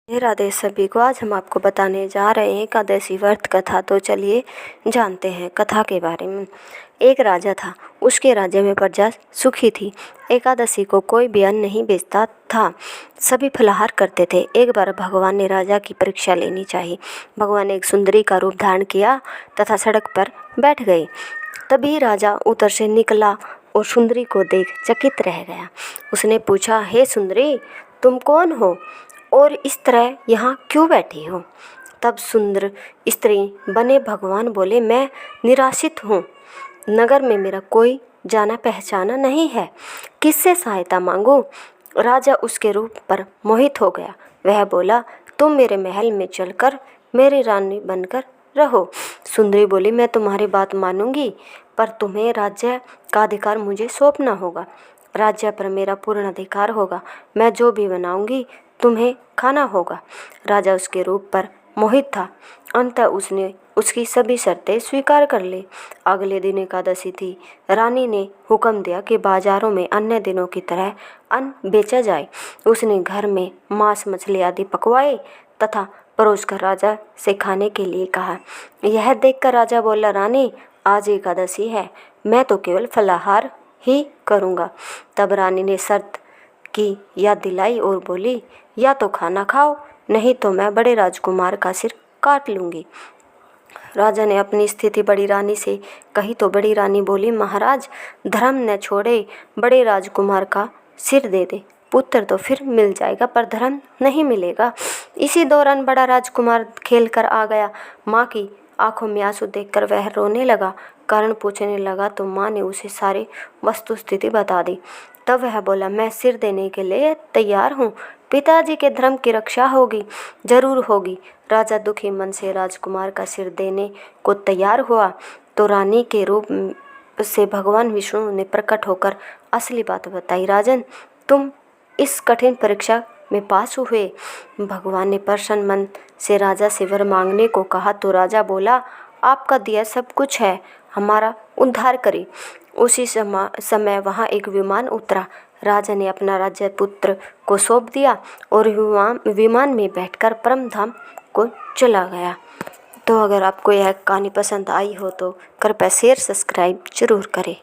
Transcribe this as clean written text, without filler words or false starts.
राधे सभी को। आज हम आपको बताने जा रहे हैं एकादशी व्रत कथा। तो चलिए जानते हैं कथा के बारे में। एक राजा था, उसके राज्य में प्रजा सुखी थी। एकादशी को कोई भी अन्न नहीं बेचता था, सभी फलाहार करते थे। एक बार भगवान ने राजा की परीक्षा लेनी चाहिए। भगवान ने एक सुंदरी का रूप धारण किया तथा सड़क पर बैठ गए। तभी राजा उतर से निकला और सुंदरी को देख चकित रह गया। उसने पूछा, हे सुंदरी, तुम कौन हो और इस तरह यहाँ क्यों बैठी हो? तब सुंदर स्त्री बने भगवान बोले, मैं निराशित हूँ। नगर में मेरा कोई जाना पहचाना नहीं है, किससे सहायता मांगूं? राजा उसके रूप पर मोहित हो गया। वह बोला, तुम मेरे महल में चलकर मेरी रानी बनकर रहो। सुंदरी बोली, मैं तुम्हारी बात मानूंगी, पर तुम्हें राज्य का अधिकार मुझे सौंपना होगा। राज्य पर मेरा पूर्ण अधिकार होगा। मैं जो भी बनाऊंगी तुम्हें खाना होगा। राजा उसके रूप पर मोहित था। अंततः उसने उसकी सभी शर्तें स्वीकार कर ली। अगले दिन एकादशी थी। रानी ने हुक्म दिया कि बाजारों में अन्य दिनों की तरह अन्न बेचा जाए। उसने घर में मांस मछली आदि पकवाए तथा परोसकर राजा से खाने के लिए कहा। यह देखकर राजा बोला, रानी, आज एकादशी है, मैं तो केवल फलाहार ही करूँगा। तब रानी ने शर्त की याद दिलाई और बोली, या तो खाना खाओ, नहीं तो मैं बड़े राजकुमार का सिर काट लूँगी। राजा ने अपनी स्थिति बड़ी रानी से कही तो बड़ी रानी बोली, महाराज, धर्म न छोड़े बड़े राजकुमार का सिर दे दे। पुत्र तो फिर मिल जाएगा पर धर्म नहीं मिलेगा। इसी दौरान बड़ा राजकुमार खेल कर आ गया। माँ की आंखों में आंसू देखकर वह रोने लगा। कारण पूछने लगा तो माँ ने उसे सारी वस्तु स्थिति बता दी। तब वह बोला, मैं सिर देने के लिए तैयार हूँ। पिताजी के धर्म की रक्षा होगी, जरूर होगी। राजा दुखी मन से राजकुमार का सिर देने को तैयार हुआ तो रानी के रूप से भगवान विष्णु ने प्रकट होकर असली बात बताई। राजन, तुम इस कठिन परीक्षा में पास हुए। भगवान ने प्रसन्न मन से राजा से वर मांगने को कहा तो राजा बोला, आपका दिया सब कुछ है, हमारा उद्धार करें। उसी समय वहाँ एक विमान उतरा। राजा ने अपना राज्य पुत्र को सौंप दिया और विमान में बैठकर परम धाम को चला गया। तो अगर आपको यह कहानी पसंद आई हो तो कृपया शेयर सब्सक्राइब जरूर करें।